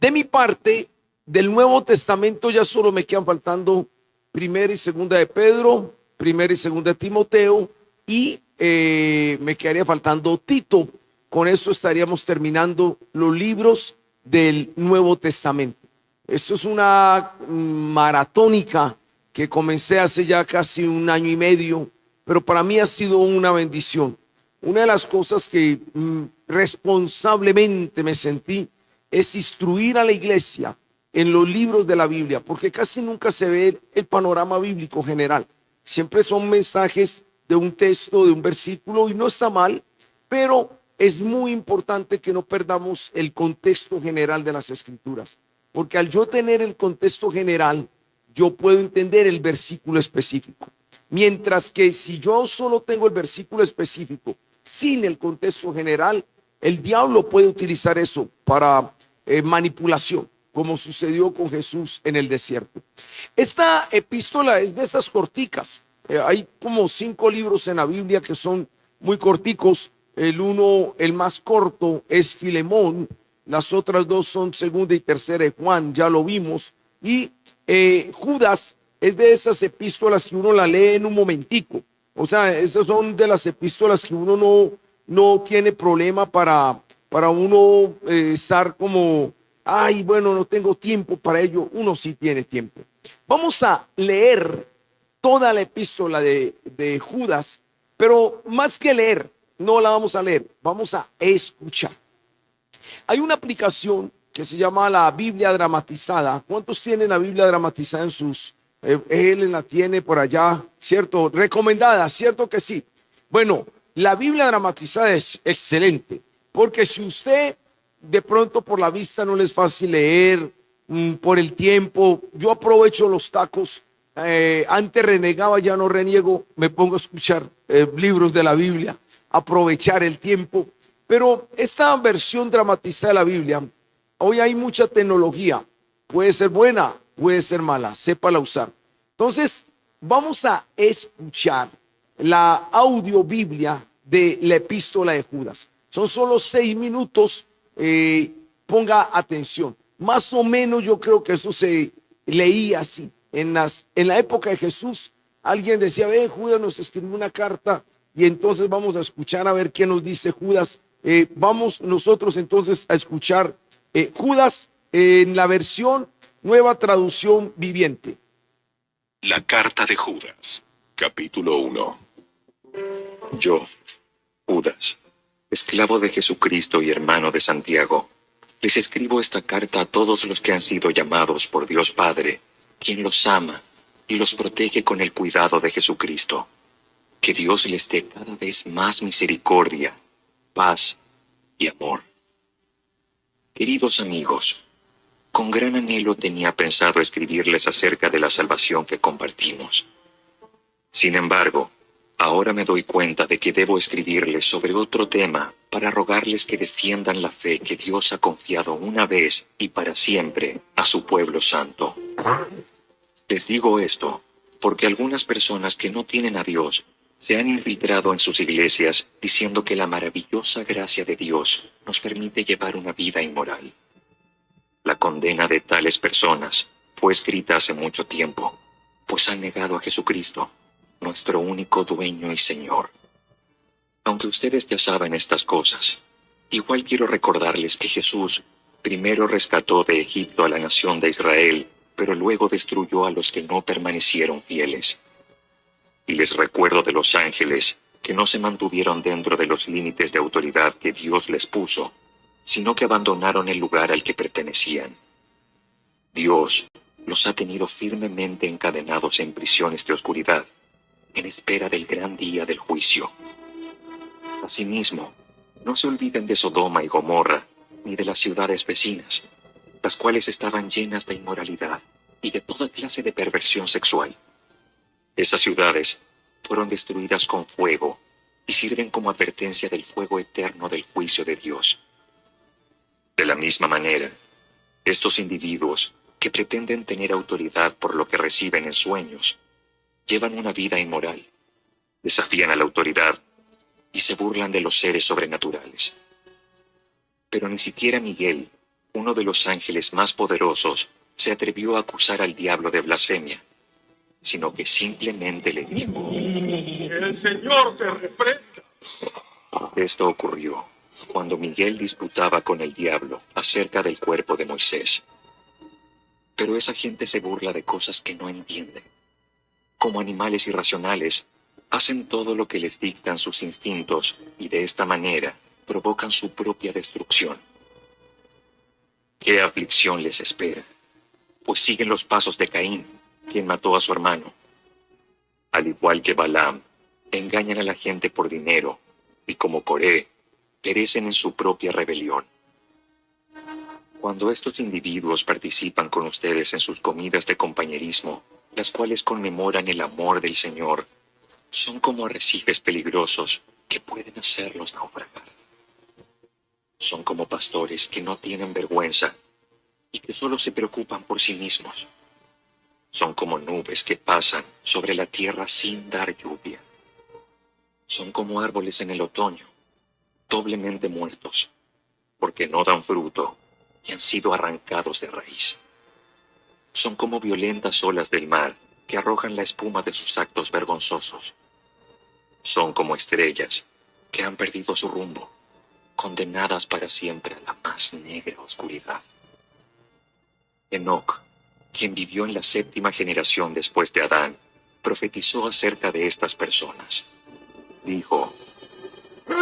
De mi parte, del Nuevo Testamento ya solo me quedan faltando Primera y Segunda de Pedro, Primera y Segunda de Timoteo y me quedaría faltando Tito. Con eso estaríamos terminando los libros del Nuevo Testamento. Esto es una maratónica que comencé hace ya casi un año y medio, pero para mí ha sido una bendición. Una de las cosas que responsablemente me sentí es instruir a la iglesia en los libros de la Biblia, porque casi nunca se ve el panorama bíblico general. Siempre son mensajes de un texto, de un versículo, y no está mal, pero es muy importante que no perdamos el contexto general de las escrituras, porque al yo tener el contexto general, yo puedo entender el versículo específico. Mientras que si yo solo tengo el versículo específico sin el contexto general, el diablo puede utilizar eso para manipulación, como sucedió con Jesús en el desierto. Esta epístola es de esas corticas. Hay como 5 libros en la Biblia que son muy corticos. El más corto es Filemón. Las otras 2 son segunda y tercera de Juan, ya lo vimos. Y Judas es de esas epístolas que uno la lee en un momentico. O sea, esas son de las epístolas que uno no tiene problema para uno estar como, ay, bueno, no tengo tiempo para ello. Uno sí tiene tiempo. Vamos a leer toda la epístola de Judas, pero más que leer, no la vamos a leer, vamos a escuchar. Hay una aplicación que se llama la Biblia dramatizada. ¿Cuántos tienen la Biblia dramatizada en sus? Él la tiene por allá, ¿cierto? Recomendada, ¿cierto que sí? Bueno, la Biblia dramatizada es excelente, porque si usted de pronto por la vista no le es fácil leer, por el tiempo, yo aprovecho los tacos. Antes renegaba, ya no reniego, me pongo a escuchar libros de la Biblia, aprovechar el tiempo. Pero esta versión dramatizada de la Biblia, hoy hay mucha tecnología, puede ser buena, puede ser mala, sépala usar. Entonces, vamos a escuchar la audio Biblia de la epístola de Judas. Son solo 6 minutos, ponga atención. Más o menos yo creo que eso se leía así. En la época de Jesús, alguien decía, Judas nos escribió una carta y entonces vamos a escuchar a ver qué nos dice Judas. Vamos nosotros entonces a escuchar Judas en la versión Nueva Traducción Viviente. La carta de Judas, capítulo 1. Yo, Judas, esclavo de Jesucristo y hermano de Santiago, les escribo esta carta a todos los que han sido llamados por Dios Padre, quien los ama y los protege con el cuidado de Jesucristo. Que Dios les dé cada vez más misericordia, paz y amor. Queridos amigos, con gran anhelo tenía pensado escribirles acerca de la salvación que compartimos. Sin embargo, ahora me doy cuenta de que debo escribirles sobre otro tema para rogarles que defiendan la fe que Dios ha confiado una vez y para siempre a su pueblo santo. Les digo esto porque algunas personas que no tienen a Dios se han infiltrado en sus iglesias diciendo que la maravillosa gracia de Dios nos permite llevar una vida inmoral. La condena de tales personas fue escrita hace mucho tiempo, pues han negado a Jesucristo, nuestro único dueño y Señor. Aunque ustedes ya saben estas cosas, igual quiero recordarles que Jesús primero rescató de Egipto a la nación de Israel, pero luego destruyó a los que no permanecieron fieles. Y les recuerdo de los ángeles que no se mantuvieron dentro de los límites de autoridad que Dios les puso, sino que abandonaron el lugar al que pertenecían. Dios los ha tenido firmemente encadenados en prisiones de oscuridad, en espera del gran día del juicio. Asimismo, no se olviden de Sodoma y Gomorra, ni de las ciudades vecinas, las cuales estaban llenas de inmoralidad y de toda clase de perversión sexual. Esas ciudades fueron destruidas con fuego y sirven como advertencia del fuego eterno del juicio de Dios. De la misma manera, estos individuos que pretenden tener autoridad por lo que reciben en sueños, llevan una vida inmoral, desafían a la autoridad y se burlan de los seres sobrenaturales. Pero ni siquiera Miguel, uno de los ángeles más poderosos se atrevió a acusar al diablo de blasfemia, sino que simplemente le dijo: El Señor te reprenda. Esto ocurrió cuando Miguel disputaba con el diablo acerca del cuerpo de Moisés. Pero esa gente se burla de cosas que no entienden. Como animales irracionales, hacen todo lo que les dictan sus instintos y de esta manera provocan su propia destrucción. ¿Qué aflicción les espera? Pues siguen los pasos de Caín, quien mató a su hermano. Al igual que Balaam, engañan a la gente por dinero y como Coré, perecen en su propia rebelión. Cuando estos individuos participan con ustedes en sus comidas de compañerismo, las cuales conmemoran el amor del Señor, son como arrecifes peligrosos que pueden hacerlos naufragar. Son como pastores que no tienen vergüenza y que solo se preocupan por sí mismos. Son como nubes que pasan sobre la tierra sin dar lluvia. Son como árboles en el otoño, doblemente muertos, porque no dan fruto y han sido arrancados de raíz. Son como violentas olas del mar que arrojan la espuma de sus actos vergonzosos. Son como estrellas que han perdido su rumbo, condenadas para siempre a la más negra oscuridad. Enoc, quien vivió en la 7ª generación después de Adán, profetizó acerca de estas personas. Dijo: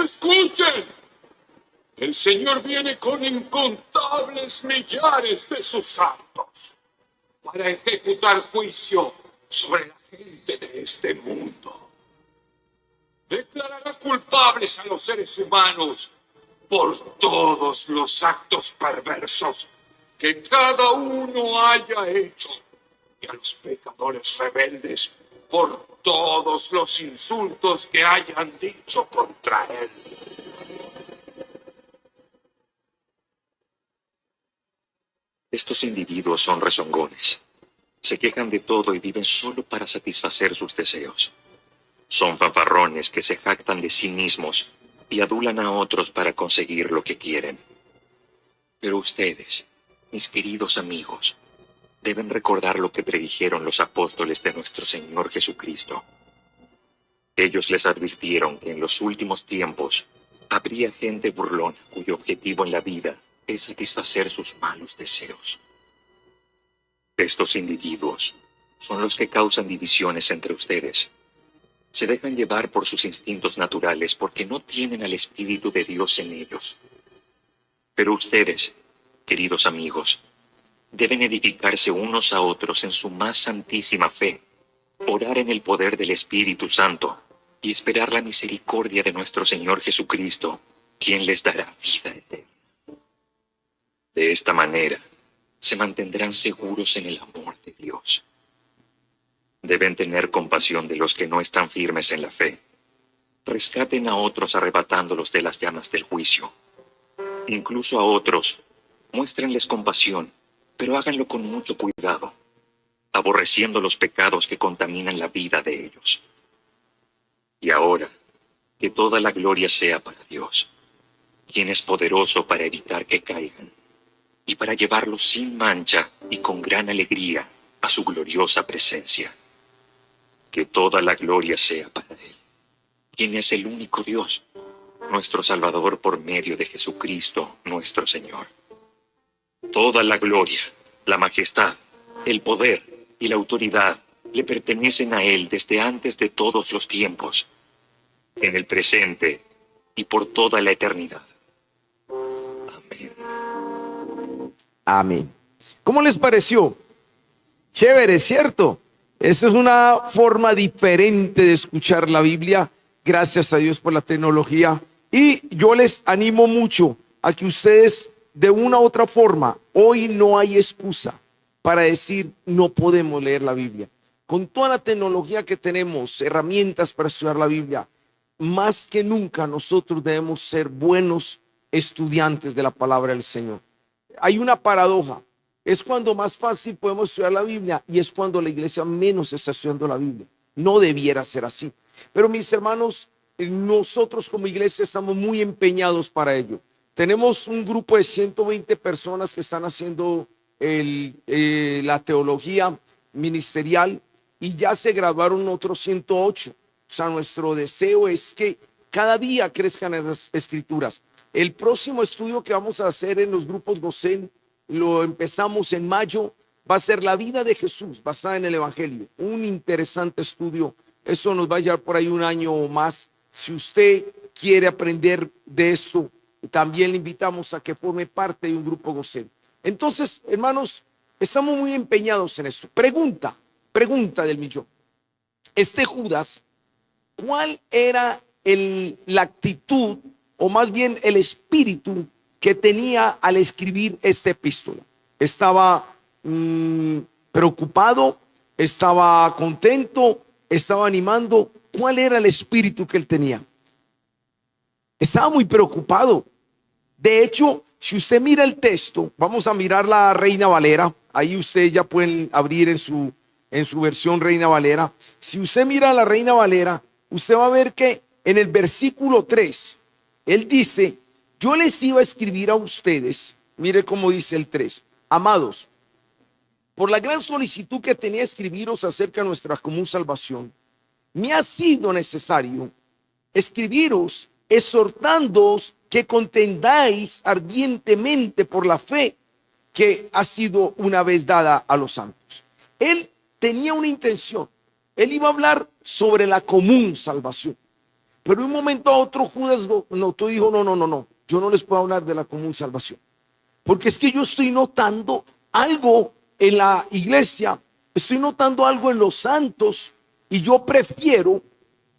Escuchen, el Señor viene con incontables millares de sus santos para ejecutar juicio sobre la gente de este mundo. Declarará culpables a los seres humanos por todos los actos perversos que cada uno haya hecho, y a los pecadores rebeldes por todos los insultos que hayan dicho contra él. Estos individuos son rezongones. Se quejan de todo y viven solo para satisfacer sus deseos. Son fanfarrones que se jactan de sí mismos y adulan a otros para conseguir lo que quieren. Pero ustedes, mis queridos amigos, deben recordar lo que predijeron los apóstoles de nuestro Señor Jesucristo. Ellos les advirtieron que en los últimos tiempos habría gente burlona cuyo objetivo en la vida es satisfacer sus malos deseos. Estos individuos son los que causan divisiones entre ustedes. Se dejan llevar por sus instintos naturales porque no tienen al Espíritu de Dios en ellos. Pero ustedes, queridos amigos, deben edificarse unos a otros en su más santísima fe, orar en el poder del Espíritu Santo y esperar la misericordia de nuestro Señor Jesucristo, quien les dará vida eterna. De esta manera, se mantendrán seguros en el amor de Dios. Deben tener compasión de los que no están firmes en la fe. Rescaten a otros arrebatándolos de las llamas del juicio. Incluso a otros, muéstrenles compasión, pero háganlo con mucho cuidado, aborreciendo los pecados que contaminan la vida de ellos. Y ahora, que toda la gloria sea para Dios, quien es poderoso para evitar que caigan, y para llevarlos sin mancha y con gran alegría a su gloriosa presencia. Que toda la gloria sea para Él, quien es el único Dios, nuestro Salvador por medio de Jesucristo, nuestro Señor. Toda la gloria, la majestad, el poder y la autoridad le pertenecen a Él desde antes de todos los tiempos, en el presente y por toda la eternidad. Amén. Amén. ¿Cómo les pareció? Chévere, ¿cierto? Esa es una forma diferente de escuchar la Biblia. Gracias a Dios por la tecnología. Y yo les animo mucho a que ustedes, de una u otra forma, hoy no hay excusa para decir no podemos leer la Biblia. Con toda la tecnología que tenemos, herramientas para estudiar la Biblia, más que nunca nosotros debemos ser buenos estudiantes de la palabra del Señor. Hay una paradoja. Es cuando más fácil podemos estudiar la Biblia y es cuando la iglesia menos está estudiando la Biblia. No debiera ser así. Pero mis hermanos, nosotros como iglesia estamos muy empeñados para ello. tenemos un grupo de 120 personas que están haciendo la teología ministerial y ya se graduaron otros 108. O sea, nuestro deseo es que cada día crezcan en las escrituras. El próximo estudio que vamos a hacer en los grupos Gosén, lo empezamos en mayo, va a ser la vida de Jesús basada en el Evangelio. Un interesante estudio. Eso nos va a llevar por ahí un año o más. Si usted quiere aprender de esto, también le invitamos a que forme parte de un grupo Gosén. Entonces, hermanos, estamos muy empeñados en esto. Pregunta del millón. Este Judas, ¿cuál era la actitud o más bien el espíritu que tenía al escribir esta epístola? ¿Estaba preocupado? ¿Estaba contento? ¿Estaba animando? ¿Cuál era el espíritu que él tenía? Estaba muy preocupado. De hecho, si usted mira el texto, vamos a mirar la Reina Valera. Ahí ustedes ya pueden abrir en su versión Reina Valera. Si usted mira la Reina Valera, usted va a ver que en el versículo 3, él dice: yo les iba a escribir a ustedes, mire cómo dice el 3, amados, por la gran solicitud que tenía escribiros acerca de nuestra común salvación, me ha sido necesario escribiros exhortándoos que contendáis ardientemente por la fe que ha sido una vez dada a los santos. Él tenía una intención. Él iba a hablar sobre la común salvación. Pero de un momento a otro Judas notó y dijo: no, yo no les puedo hablar de la común salvación. Porque es que yo estoy notando algo en la iglesia, estoy notando algo en los santos, y yo prefiero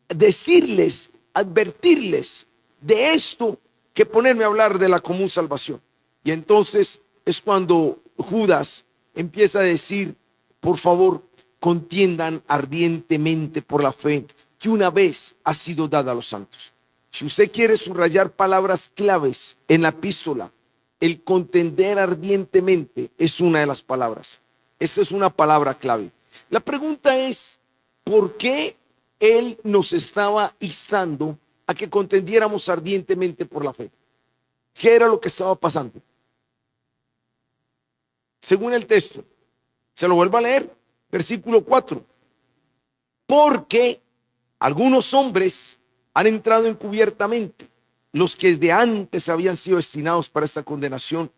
decirles, advertirles de esto que ponerme a hablar de la común salvación. Y entonces es cuando Judas empieza a decir: por favor, contiendan ardientemente por la fe que una vez ha sido dada a los santos. Si usted quiere subrayar palabras claves en la epístola, el contender ardientemente es una de las palabras. Esta es una palabra clave. La pregunta es: ¿por qué él nos estaba instando a que contendiéramos ardientemente por la fe? ¿Qué era lo que estaba pasando? Según el texto, se lo vuelvo a leer, versículo 4. Porque algunos hombres han entrado encubiertamente, los que desde antes habían sido destinados para esta condenación,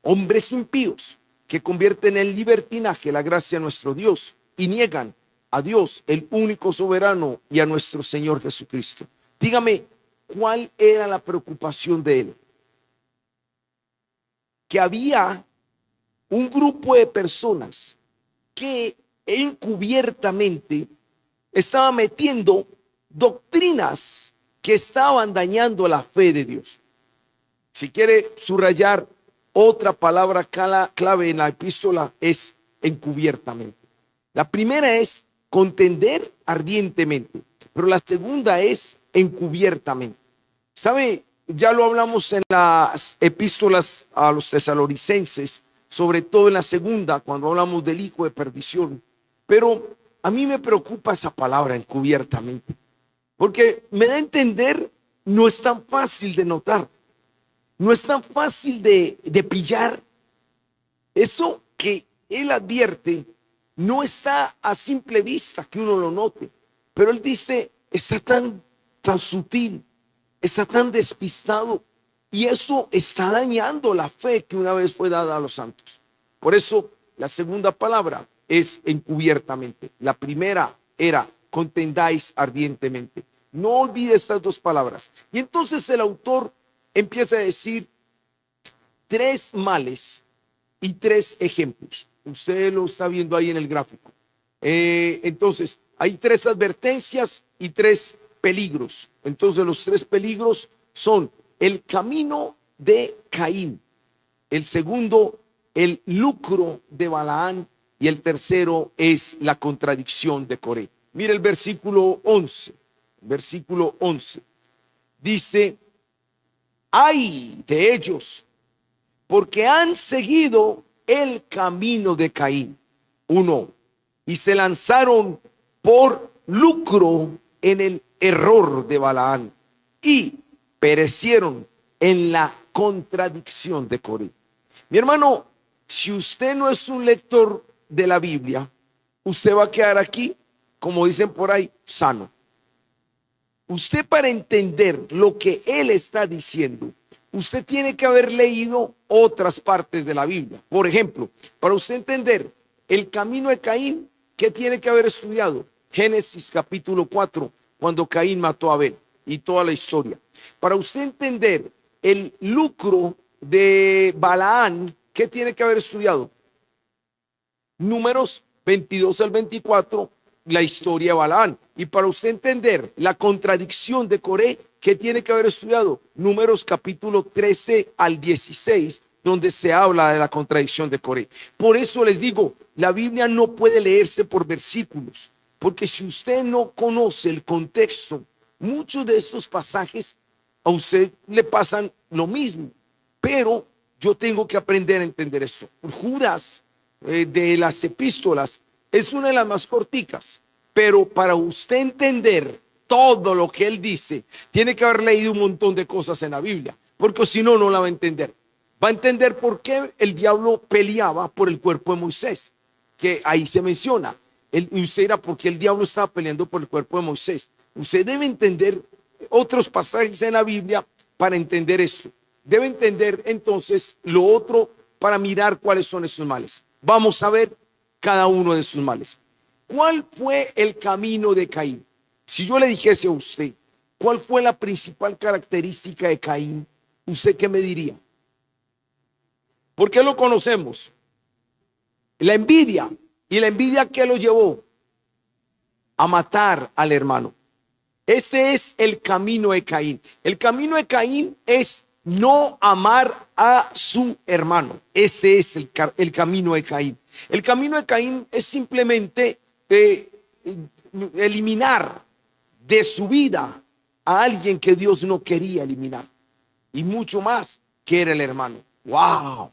hombres impíos que convierten en libertinaje la gracia de nuestro Dios y niegan a Dios, el único soberano, y a nuestro Señor Jesucristo. Dígame, ¿cuál era la preocupación de él? Que había un grupo de personas que encubiertamente estaba metiendo doctrinas que estaban dañando la fe de Dios. Si quiere subrayar otra palabra clave en la epístola, es encubiertamente. La primera es contender ardientemente, pero la segunda es encubiertamente. ¿Sabe? Ya lo hablamos en las epístolas a los tesalonicenses, sobre todo en la segunda, cuando hablamos del hijo de perdición. Pero a mí me preocupa esa palabra, encubiertamente, porque me da a entender, no es tan fácil de notar, no es tan fácil de pillar. Eso que él advierte no está a simple vista que uno lo note, pero él dice, está tan sutil, está tan despistado, y eso está dañando la fe que una vez fue dada a los santos. Por eso la segunda palabra es encubiertamente. La primera era contendáis ardientemente. No olvide estas dos palabras. Y entonces el autor empieza a decir tres males y tres ejemplos. Usted lo está viendo ahí en el gráfico. Entonces hay tres advertencias y tres peligros. Entonces los tres peligros son el camino de Caín, el segundo, el lucro de Balaán, y el tercero es la contradicción de Coré. Mire el versículo 11. Versículo 11 dice: ay de ellos, porque han seguido el camino de Caín, y se lanzaron por lucro en el error de Balaán, y perecieron en la contradicción de Coré. Mi hermano, si usted no es un lector de la Biblia, usted va a quedar aquí, como dicen por ahí, sano. Usted, para entender lo que él está diciendo, usted tiene que haber leído otras partes de la Biblia. Por ejemplo, para usted entender el camino de Caín, ¿qué tiene que haber estudiado? Génesis capítulo 4, cuando Caín mató a Abel y toda la historia. Para usted entender el lucro de Balaán, ¿qué tiene que haber estudiado? Números 22 al 24, la historia de Balaán. Y para usted entender la contradicción de Coré, ¿qué tiene que haber estudiado? Números capítulo 13 al 16, donde se habla de la contradicción de Coré. Por eso les digo, la Biblia no puede leerse por versículos, porque si usted no conoce el contexto, muchos de estos pasajes a usted le pasan lo mismo. Pero yo tengo que aprender a entender esto. Judas, de las epístolas, es una de las más corticas, pero para usted entender todo lo que él dice, tiene que haber leído un montón de cosas en la Biblia, porque si no, no la va a entender. Va a entender por qué el diablo peleaba por el cuerpo de Moisés, que ahí se menciona. Y usted dirá, ¿por qué el diablo estaba peleando por el cuerpo de Moisés? Usted debe entender otros pasajes en la Biblia para entender esto. Debe entender entonces lo otro para mirar cuáles son esos males. Vamos a ver cada uno de sus males. ¿Cuál fue el camino de Caín? Si yo le dijese a usted, ¿cuál fue la principal característica de Caín? ¿Usted qué me diría? ¿Por qué lo conocemos? La envidia. ¿Y la envidia qué lo llevó? A matar al hermano. Ese es el camino de Caín. El camino de Caín es no amar a su hermano. Ese es el camino de Caín. El camino de Caín es simplemente eliminar de su vida a alguien que Dios no quería eliminar. Y mucho más que era el hermano. ¡Wow!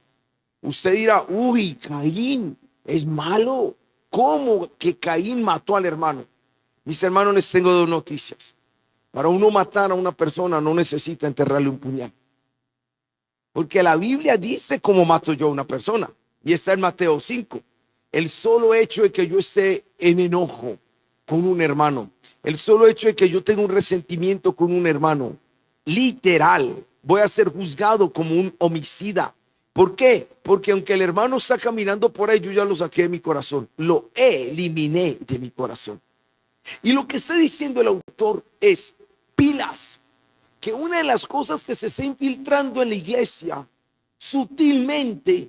Usted dirá, uy, Caín es malo. ¿Cómo que Caín mató al hermano? Mis hermanos, les tengo dos noticias. Para uno matar a una persona no necesita enterrarle un puñal. Porque la Biblia dice cómo mato yo a una persona. Y está en Mateo 5. El solo hecho de que yo esté en enojo con un hermano, el solo hecho de que yo tenga un resentimiento con un hermano, literal, voy a ser juzgado como un homicida. ¿Por qué? Porque aunque el hermano está caminando por ahí, yo ya lo saqué de mi corazón. Lo eliminé de mi corazón. Y lo que está diciendo el autor es, pilas, que una de las cosas que se está infiltrando en la iglesia, sutilmente,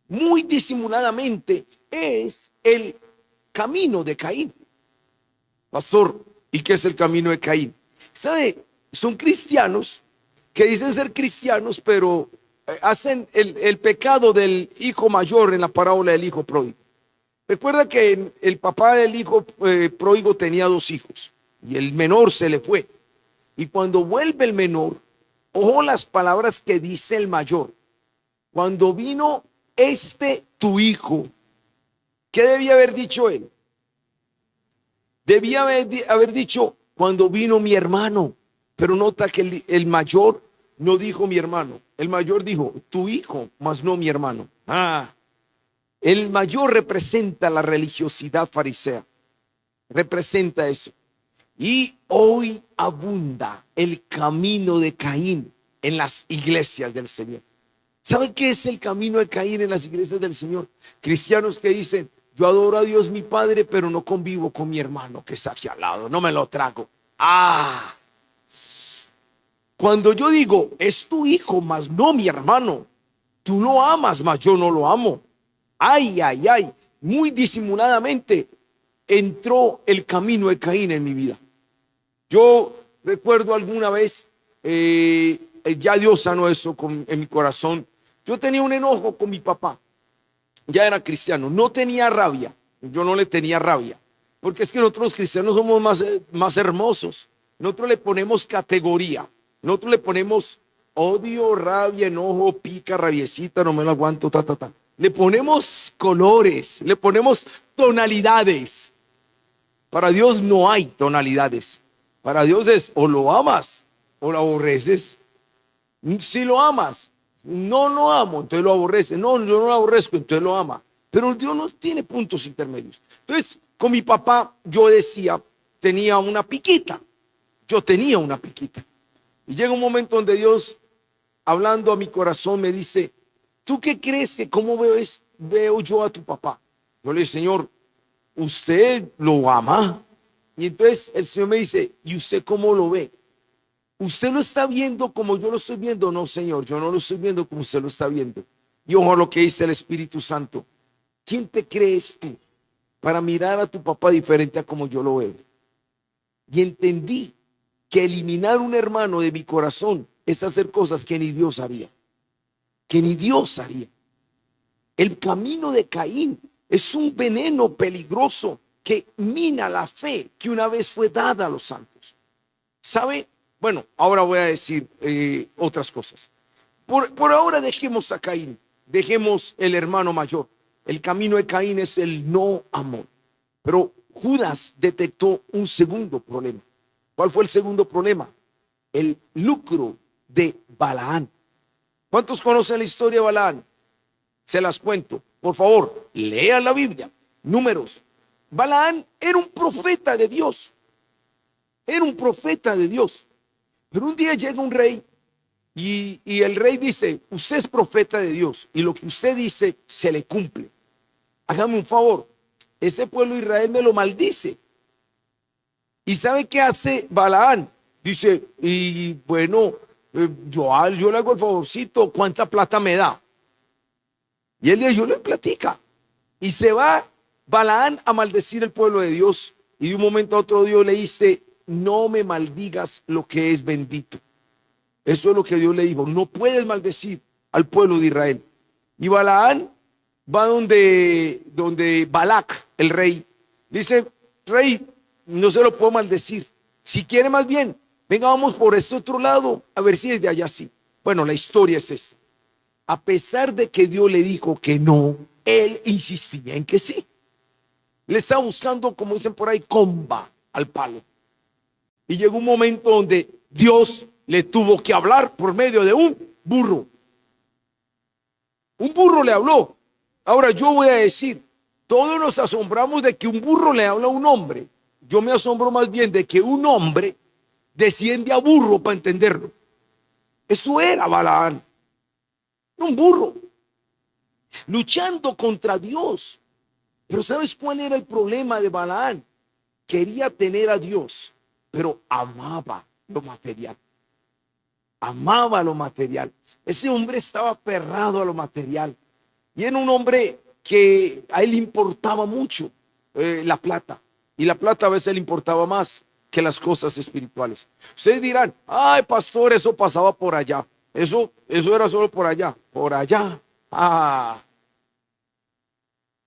muy disimuladamente, es el camino de Caín. Pastor, ¿y qué es el camino de Caín? ¿Sabe? Son cristianos que dicen ser cristianos, pero hacen el pecado del hijo mayor en la parábola del hijo pródigo. Recuerda que el papá del hijo pródigo tenía dos hijos y el menor se le fue. Y cuando vuelve el menor, ojo las palabras que dice el mayor. Cuando vino tu hijo, ¿qué debía haber dicho él? Debía haber dicho, cuando vino mi hermano. Pero nota que el mayor no dijo mi hermano. El mayor dijo, tu hijo, mas no mi hermano. El mayor representa la religiosidad farisea. Representa eso. Y hoy abunda el camino de Caín en las iglesias del Señor. ¿Saben qué es el camino de Caín en las iglesias del Señor? Cristianos que dicen, yo adoro a Dios mi Padre, pero no convivo con mi hermano que está aquí al lado, no me lo trago. Cuando yo digo, es tu hijo, mas no mi hermano, tú lo amas, mas yo no lo amo. Ay, muy disimuladamente entró el camino de Caín en mi vida. Yo recuerdo alguna vez, ya Dios sanó eso en mi corazón. Yo tenía un enojo con mi papá. Ya era cristiano, no tenía rabia. Yo no le tenía rabia. Porque es que nosotros los cristianos somos más hermosos. Nosotros le ponemos categoría. Nosotros le ponemos odio, rabia, enojo, pica, rabiecita, no me lo aguanto, Le ponemos colores, le ponemos tonalidades. Para Dios no hay tonalidades. Para Dios es o lo amas o lo aborreces. Si lo amas, no lo amo, entonces lo aborrece. No, yo no lo aborrezco, entonces lo ama. Pero Dios no tiene puntos intermedios. Entonces, con mi papá, yo decía, tenía una piquita. Yo tenía una piquita. Y llega un momento donde Dios, hablando a mi corazón, me dice, ¿tú qué crees que cómo veo yo a tu papá? Yo le dije, Señor, ¿usted lo ama? Y entonces el Señor me dice, ¿y usted cómo lo ve? ¿Usted lo está viendo como yo lo estoy viendo? No, Señor, yo no lo estoy viendo como usted lo está viendo. Y ojo a lo que dice el Espíritu Santo. ¿Quién te crees tú para mirar a tu papá diferente a como yo lo veo? Y entendí que eliminar un hermano de mi corazón es hacer cosas que ni Dios haría. Que ni Dios haría. El camino de Caín es un veneno peligroso que mina la fe que una vez fue dada a los santos. ¿Sabe? Bueno, ahora voy a decir otras cosas. Por ahora dejemos a Caín, dejemos el hermano mayor. El camino de Caín es el no amor. Pero Judas detectó un segundo problema. ¿Cuál fue el segundo problema? El lucro de Balaán. ¿Cuántos conocen la historia de Balaán? Se las cuento. Por favor, lean la Biblia. Números. Balaán era un profeta de Dios. Era un profeta de Dios. Pero un día llega un rey y el rey dice, usted es profeta de Dios y lo que usted dice se le cumple. Hágame un favor, ese pueblo de Israel me lo maldice. ¿Y sabe qué hace Balaán? Dice, y bueno, yo le hago el favorcito, ¿cuánta plata me da? Y él yo le platica. Y se va Balaán a maldecir el pueblo de Dios. Y de un momento a otro Dios le dice, no me maldigas lo que es bendito. Eso es lo que Dios le dijo. No puedes maldecir al pueblo de Israel. Y Balaán va donde Balac, el rey. Dice, rey, no se lo puedo maldecir. Si quiere más bien, venga, vamos por ese otro lado, a ver si desde allá sí. Bueno, la historia es esta. A pesar de que Dios le dijo que no, él insistía en que sí. Le estaba buscando, como dicen por ahí, comba al palo. Y llegó un momento donde Dios le tuvo que hablar por medio de un burro. Un burro le habló. Ahora yo voy a decir, todos nos asombramos de que un burro le habla a un hombre. Yo me asombro más bien de que un hombre desciende a burro para entenderlo. Eso era Balaán. Un burro. Luchando contra Dios. Pero ¿sabes cuál era el problema de Balaán? Quería tener a Dios, pero amaba lo material. Amaba lo material. Ese hombre estaba aferrado a lo material. Y era un hombre que a él le importaba mucho la plata. Y la plata a veces le importaba más que las cosas espirituales. Ustedes dirán, ay, pastor, eso pasaba por allá. Eso era solo por allá. Por allá.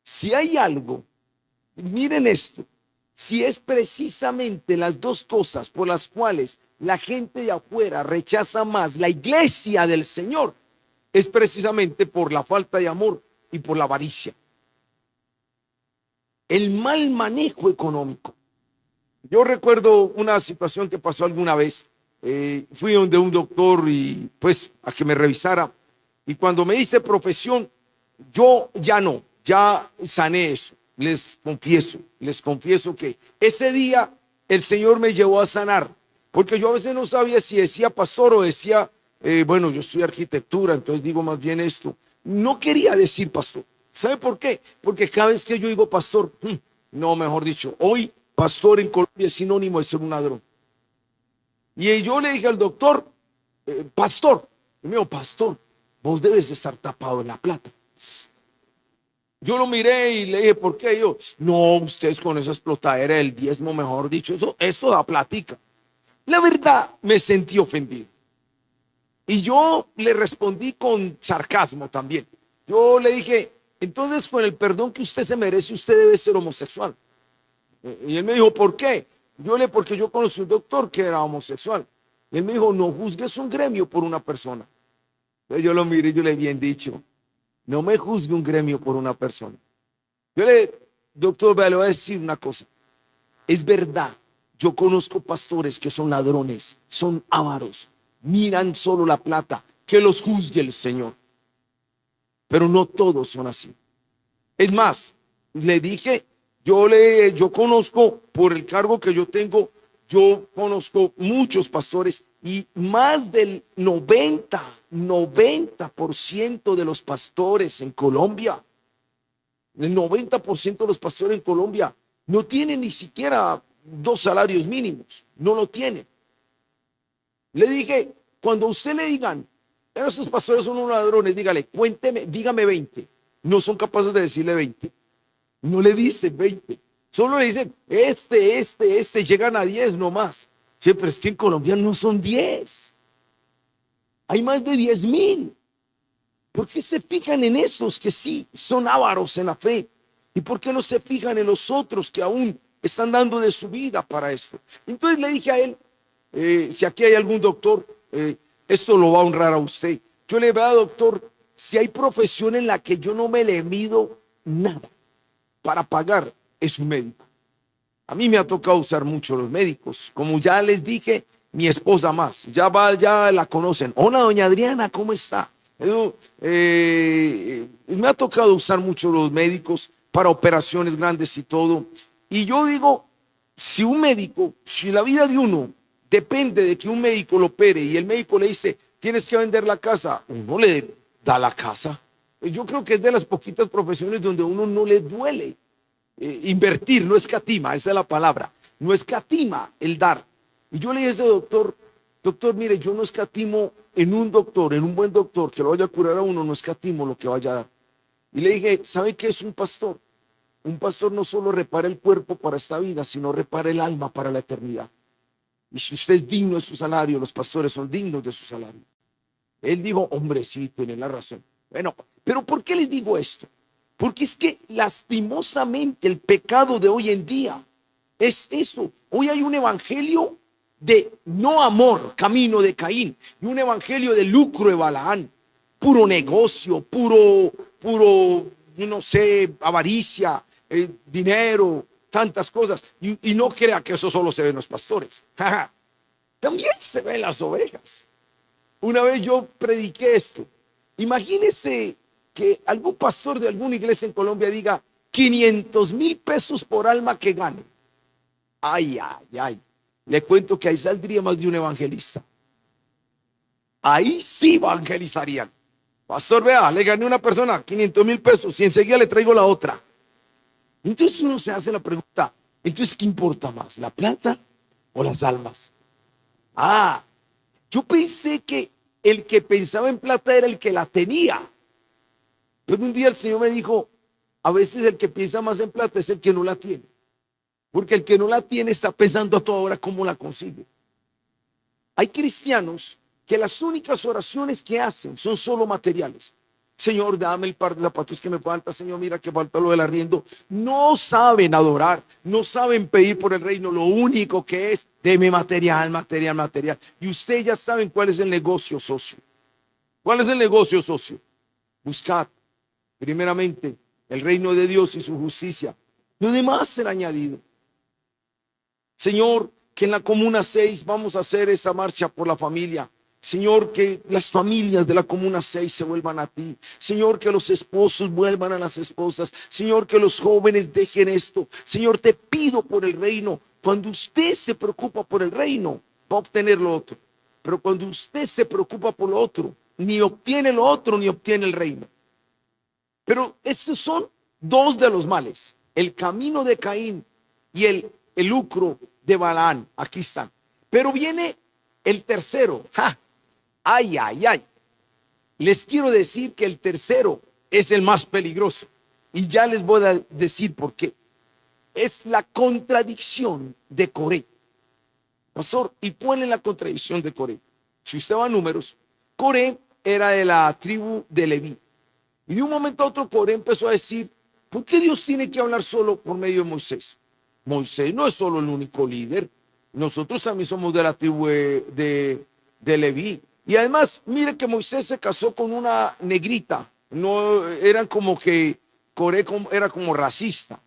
Si hay algo, miren esto. Si es precisamente las dos cosas por las cuales la gente de afuera rechaza más la iglesia del Señor, es precisamente por la falta de amor y por la avaricia. El mal manejo económico. Yo recuerdo una situación que pasó alguna vez. Fui donde un doctor y pues a que me revisara. Y cuando me hice profesión, yo ya sané eso. Les confieso que ese día el Señor me llevó a sanar, porque yo a veces no sabía si decía pastor o decía, bueno, yo estudio arquitectura, entonces digo más bien esto. No quería decir pastor. ¿Sabe por qué? Porque cada vez que yo digo pastor, no, mejor dicho, hoy pastor en Colombia es sinónimo de ser un ladrón. Y yo le dije al doctor, pastor, y me dijo, pastor, vos debes estar tapado en la plata. Yo lo miré y le dije, ¿por qué? Yo, no, ustedes con esa explotadera del diezmo, mejor dicho, eso da platica. La verdad, me sentí ofendido. Y yo le respondí con sarcasmo también. Yo le dije, entonces con el perdón que usted se merece, usted debe ser homosexual. Y él me dijo, ¿por qué? Porque yo conocí un doctor que era homosexual. Y él me dijo, no juzgues un gremio por una persona. Entonces yo lo miré y yo le he bien dicho, no me juzgue un gremio por una persona. Doctor, le voy a decir una cosa. Es verdad, yo conozco pastores que son ladrones, son ávaros. miran solo la plata, que los juzgue el Señor. Pero no todos son así. Es más, le dije, yo conozco, por el cargo que yo tengo, yo conozco muchos pastores y más del 90% de los pastores en Colombia, el 90% de los pastores en Colombia no tienen ni siquiera 2 salarios mínimos, no lo tienen. Le dije, cuando a usted le digan, esos pastores son unos ladrones, dígale, cuénteme, dígame 20. No son capaces de decirle 20. No le dicen 20. Solo le dicen, llegan a 10 nomás. Sí, pero es que en Colombia no son 10. Hay más de 10,000. ¿Por qué se fijan en esos que sí son ávaros en la fe? ¿Y por qué no se fijan en los otros que aún están dando de su vida para esto? Entonces le dije a él, si aquí hay algún doctor, esto lo va a honrar a usted. Yo le veo a doctor, si hay profesión en la que yo no me le mido nada para pagar, es un médico. A mí me ha tocado usar mucho los médicos. Como ya les dije, mi esposa más. Ya la conocen. Hola, doña Adriana, ¿cómo está? Me ha tocado usar mucho los médicos para operaciones grandes y todo. Y yo digo, si la vida de uno depende de que un médico lo opere y el médico le dice, tienes que vender la casa, uno le da la casa. Yo creo que es de las poquitas profesiones donde a uno no le duele invertir, no escatima, esa es la palabra, no escatima el dar. Y yo le dije a ese doctor, mire, yo no escatimo en un doctor, en un buen doctor que lo vaya a curar a uno, no escatimo lo que vaya a dar. Y le dije, ¿sabe qué es un pastor? Un pastor no solo repara el cuerpo para esta vida, sino repara el alma para la eternidad. Y si usted es digno de su salario, los pastores son dignos de su salario. Él dijo, hombre, sí, tiene la razón. Bueno, pero ¿por qué les digo esto? Porque es que lastimosamente el pecado de hoy en día es eso. Hoy hay un evangelio de no amor, camino de Caín, y un evangelio de lucro de Balaán, puro negocio, puro, no sé, avaricia, dinero, tantas cosas. Y no crea que eso solo se ve en los pastores. También se ve en las ovejas. Una vez yo prediqué esto. Imagínese que algún pastor de alguna iglesia en Colombia diga 500,000 pesos por alma que gane. Ay. Le cuento que ahí saldría más de un evangelista. Ahí sí evangelizarían. Pastor, vea, le gané a una persona 500,000 pesos y enseguida le traigo la otra. Entonces uno se hace la pregunta, entonces ¿qué importa más, la plata o las almas? Yo pensé que el que pensaba en plata era el que la tenía. Pero un día el Señor me dijo, a veces el que piensa más en plata es el que no la tiene. Porque el que no la tiene está pensando a toda hora cómo la consigue. Hay cristianos que las únicas oraciones que hacen son solo materiales. Señor, dame el par de zapatos que me falta. Señor, mira que falta lo del arriendo. No saben adorar, no saben pedir por el reino. Lo único que es, deme material. Y ustedes ya saben cuál es el negocio, socio. ¿Cuál es el negocio, socio? Buscad primeramente el reino de Dios y su justicia. Lo demás será añadido. Señor, que en la Comuna 6 vamos a hacer esa marcha por la familia. Señor, que las familias de la Comuna 6 se vuelvan a ti. Señor, que los esposos vuelvan a las esposas. Señor, que los jóvenes dejen esto. Señor, te pido por el reino. Cuando usted se preocupa por el reino, va a obtener lo otro. Pero cuando usted se preocupa por lo otro, ni obtiene lo otro, ni obtiene el reino. Pero estos son dos de los males. El camino de Caín y el lucro de Balaán. Aquí están. Pero viene el tercero. Ay. Les quiero decir que el tercero es el más peligroso. Y ya les voy a decir por qué. Es la contradicción de Coré. Pastor, ¿y cuál es la contradicción de Coré? Si usted va a Números, Coré era de la tribu de Leví. Y de un momento a otro Coré empezó a decir, ¿por qué Dios tiene que hablar solo por medio de Moisés? Moisés no es solo el único líder. Nosotros también somos de la tribu de Leví. Y además, mire que Moisés se casó con una negrita. No eran como que Coré era como racista,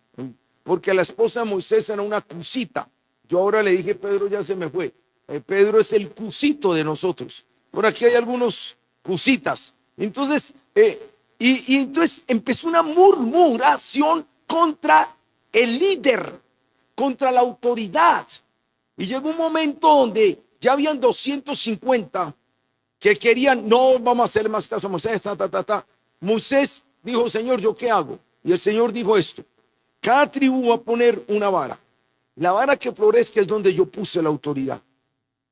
porque la esposa de Moisés era una cusita. Yo ahora le dije, Pedro ya se me fue. Pedro es el cusito de nosotros. Por aquí hay algunos cusitas. Entonces, entonces empezó una murmuración contra el líder, contra la autoridad. Y llegó un momento donde ya habían 250 que querían, no vamos a hacerle más caso a Moisés, Moisés dijo, Señor, ¿yo qué hago? Y el Señor dijo esto: cada tribu va a poner una vara. La vara que florezca es donde yo puse la autoridad.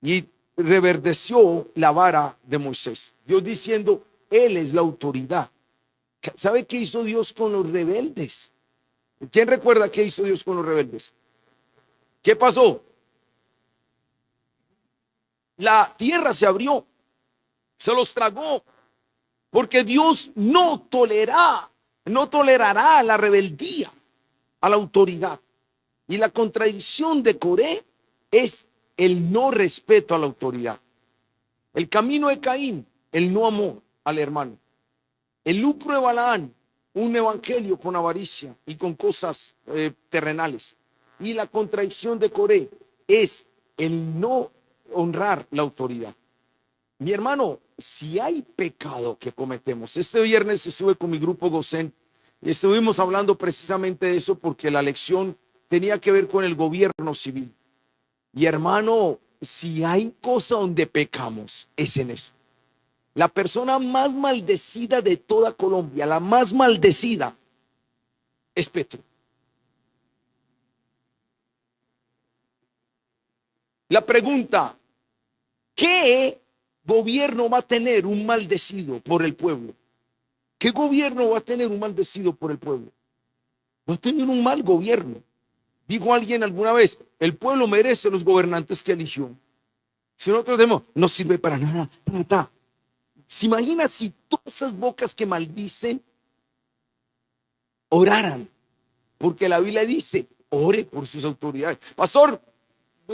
Y reverdeció la vara de Moisés. Dios diciendo, Él es la autoridad. ¿Sabe qué hizo Dios con los rebeldes? ¿Quién recuerda qué hizo Dios con los rebeldes? ¿Qué pasó? La tierra se abrió, se los tragó, porque Dios no tolerará la rebeldía a la autoridad. Y la contradicción de Coré es el no respeto a la autoridad. El camino de Caín, el no amor al hermano. El lucro de Balaán, un evangelio con avaricia y con cosas terrenales. Y la contradicción de Coré es el no honrar la autoridad. Mi hermano, si hay pecado que cometemos, este viernes estuve con mi grupo Gosén y estuvimos hablando precisamente de eso, porque la lección tenía que ver con el gobierno civil. Y hermano, si hay cosa donde pecamos, es en eso. La persona más maldecida de toda Colombia, la más maldecida, es Petro. La pregunta: ¿qué gobierno va a tener un maldecido por el pueblo? ¿Qué gobierno va a tener un maldecido por el pueblo? Va a tener un mal gobierno. Dijo alguien alguna vez, el pueblo merece los gobernantes que eligió. Si nosotros decimos, no sirve para nada, ¿se imagina si todas esas bocas que maldicen oraran? Porque la Biblia dice, ore por sus autoridades. Pastor,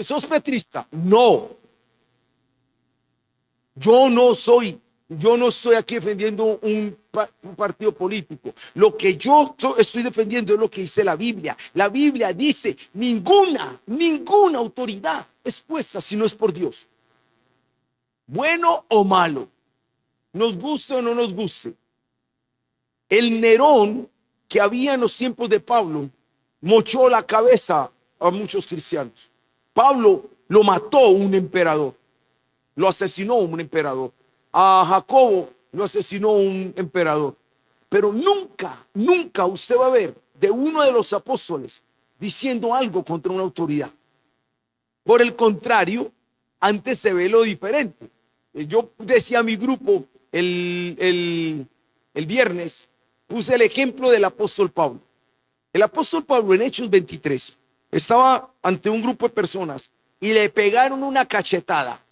¿sos petrista? No. Yo no estoy aquí defendiendo un partido político. Lo que yo estoy defendiendo es lo que dice la Biblia. La Biblia dice, ninguna autoridad es puesta si no es por Dios. Bueno o malo, nos guste o no nos guste. El Nerón que había en los tiempos de Pablo mochó la cabeza a muchos cristianos. Pablo lo mató un emperador, lo asesinó un emperador. A Jacobo lo asesinó un emperador. Pero nunca usted va a ver de uno de los apóstoles diciendo algo contra una autoridad. Por el contrario, antes se ve lo diferente. Yo decía a mi grupo el viernes, puse el ejemplo del apóstol Pablo. El apóstol Pablo en Hechos 23 estaba ante un grupo de personas y le pegaron una cachetada.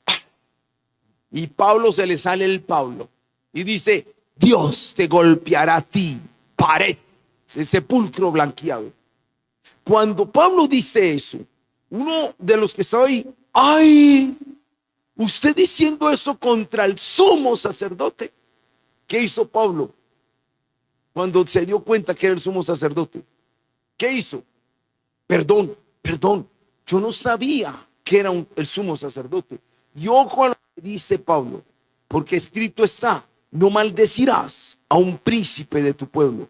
Y Pablo se le sale el Pablo y dice, Dios te golpeará a ti, pared, sepulcro blanqueado. Cuando Pablo dice eso, uno de los que estaba ahí, ay, usted diciendo eso contra el sumo sacerdote. ¿Qué hizo Pablo cuando se dio cuenta que era el sumo sacerdote? ¿Qué hizo? Perdón, yo no sabía que era el sumo sacerdote. Y ojo a lo que dice Pablo, porque escrito está, no maldecirás a un príncipe de tu pueblo.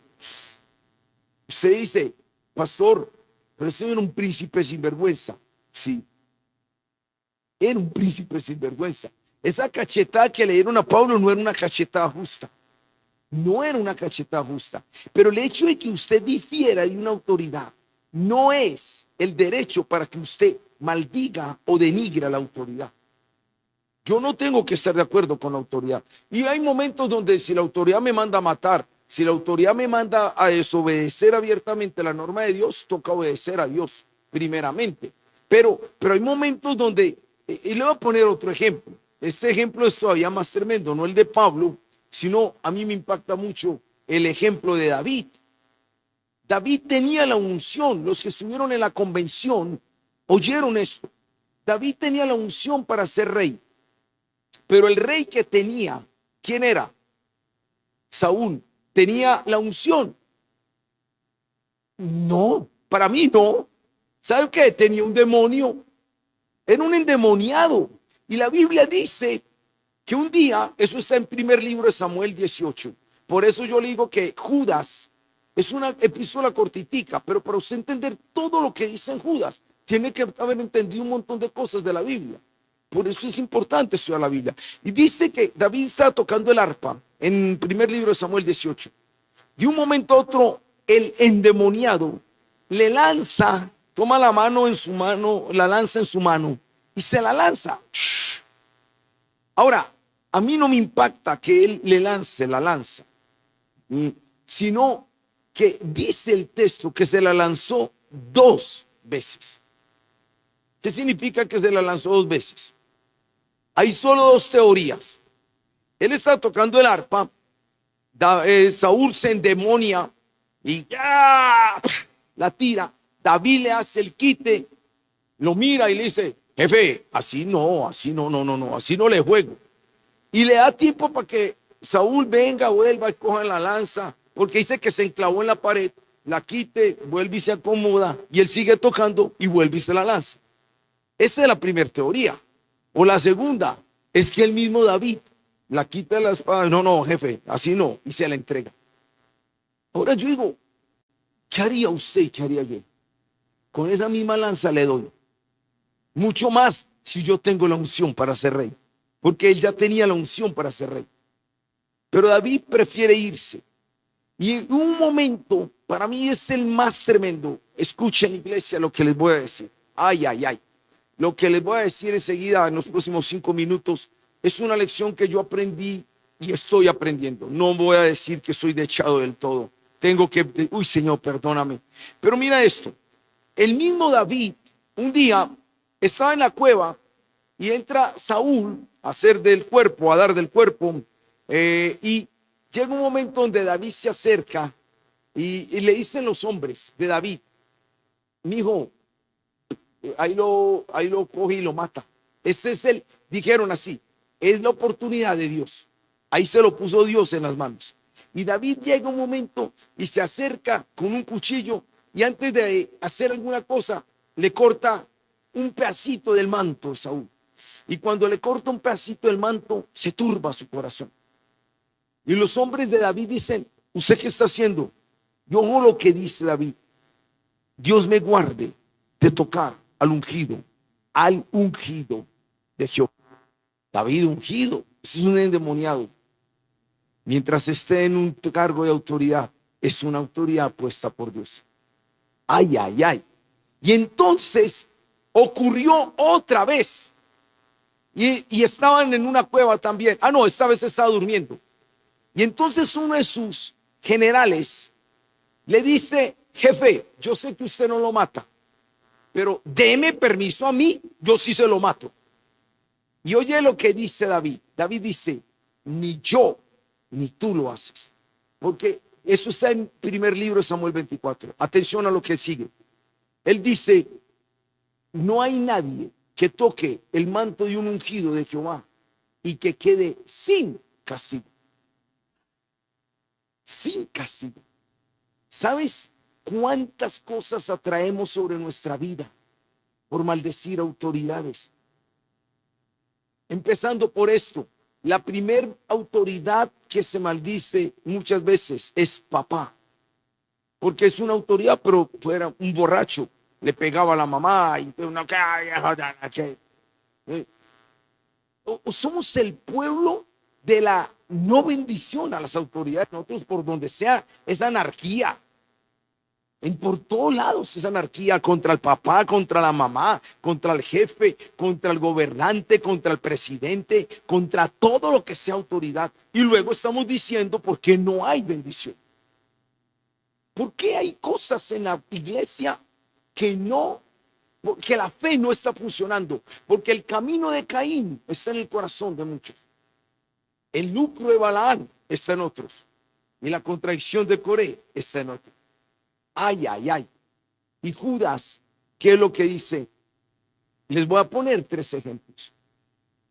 Usted dice, pastor, pero ese era un príncipe sinvergüenza. Sí, era un príncipe sinvergüenza. Esa cachetada que le dieron a Pablo no era una cachetada justa. No era una cachetada justa. Pero el hecho de que usted difiera de una autoridad no es el derecho para que usted maldiga o denigre a la autoridad. Yo no tengo que estar de acuerdo con la autoridad. Y hay momentos donde si la autoridad me manda a matar, si la autoridad me manda a desobedecer abiertamente la norma de Dios, toca obedecer a Dios primeramente. Pero hay momentos donde, y le voy a poner otro ejemplo. Este ejemplo es todavía más tremendo, no el de Pablo, sino a mí me impacta mucho el ejemplo de David. David tenía la unción. Los que estuvieron en la convención oyeron esto. David tenía la unción para ser rey. Pero el rey que tenía, ¿quién era? Saúl. ¿Tenía la unción? No, para mí no. ¿Sabe qué? Tenía un demonio. Era un endemoniado. Y la Biblia dice que un día, eso está en primer libro de Samuel 18. Por eso yo le digo que Judas es una epístola cortitica, pero para usted entender todo lo que dice en Judas, tiene que haber entendido un montón de cosas de la Biblia. Por eso es importante estudiar la Biblia. Y dice que David estaba tocando el arpa en el primer libro de Samuel 18. De un momento a otro, el endemoniado le lanza, toma la mano en su mano, la lanza en su mano y se la lanza. Ahora, a mí no me impacta que él le lance la lanza, sino que dice el texto que se la lanzó 2 veces. ¿Qué significa que se la lanzó 2 veces? Hay solo 2 teorías. Él está tocando el arpa, Saúl se endemonia y ¡ya! La tira. David le hace el quite, lo mira y le dice: jefe, así no, así no le juego. Y le da tiempo para que Saúl venga, vuelva y coja la lanza, porque dice que se enclavó en la pared, la quite, vuelve y se acomoda, y él sigue tocando y vuelve y se la lanza. Esa es la primera teoría. O la segunda es que el mismo David la quita de la espada. No, jefe, así no, y se la entrega. Ahora yo digo, ¿qué haría usted y qué haría yo? Con esa misma lanza le doy. Mucho más si yo tengo la unción para ser rey, porque él ya tenía la unción para ser rey. Pero David prefiere irse. Y en un momento, para mí es el más tremendo. Escuchen, iglesia, lo que les voy a decir. Ay. Lo que les voy a decir enseguida, en los próximos 5 minutos, es una lección que yo aprendí y estoy aprendiendo. No voy a decir que estoy dechado del todo. Tengo que, uy, Señor, perdóname. Pero mira esto. El mismo David, un día, estaba en la cueva y entra Saúl a hacer del cuerpo, a dar del cuerpo, y llega un momento donde David se acerca y le dicen los hombres de David: mijo, ahí lo coge y lo mata. Dijeron así, es la oportunidad de Dios. Ahí se lo puso Dios en las manos. Y David llega un momento y se acerca con un cuchillo y antes de hacer alguna cosa le corta un pedacito del manto de Saúl. Y cuando le corta un pedacito del manto, se turba su corazón. Y los hombres de David dicen: ¿usted qué está haciendo? Y ojo lo que dice David: Dios me guarde de tocar al ungido de Jehová. David ungido, ese es un endemoniado. Mientras esté en un cargo de autoridad, es una autoridad puesta por Dios. Ay. Y entonces ocurrió otra vez. Y estaban en una cueva también. No, esta vez estaba durmiendo. Y entonces uno de sus generales le dice: jefe, yo sé que usted no lo mata, pero deme permiso a mí, yo sí se lo mato. Y oye lo que dice David. David dice: ni yo ni tú lo haces. Porque eso está en primer libro de Samuel 24. Atención a lo que sigue. Él dice: no hay nadie que toque el manto de un ungido de Jehová y que quede sin castigo. Sin castigo. ¿Sabes cuántas cosas atraemos sobre nuestra vida por maldecir autoridades? Empezando por esto, la primer autoridad que se maldice muchas veces es papá, porque es una autoridad, pero fuera un borracho, le pegaba a la mamá y somos el pueblo de la no bendición a las autoridades. Nosotros, por donde sea, es anarquía. Por todos lados es anarquía, contra el papá, contra la mamá, contra el jefe, contra el gobernante, contra el presidente, contra todo lo que sea autoridad. Y luego estamos diciendo por qué no hay bendición. ¿Por qué hay cosas en la iglesia que la fe no está funcionando? Porque el camino de Caín está en el corazón de muchos. El lucro de Balaán está en otros. Y la contradicción de Coré está en otros. Ay. Y Judas, ¿qué es lo que dice? Les voy a poner 3 ejemplos.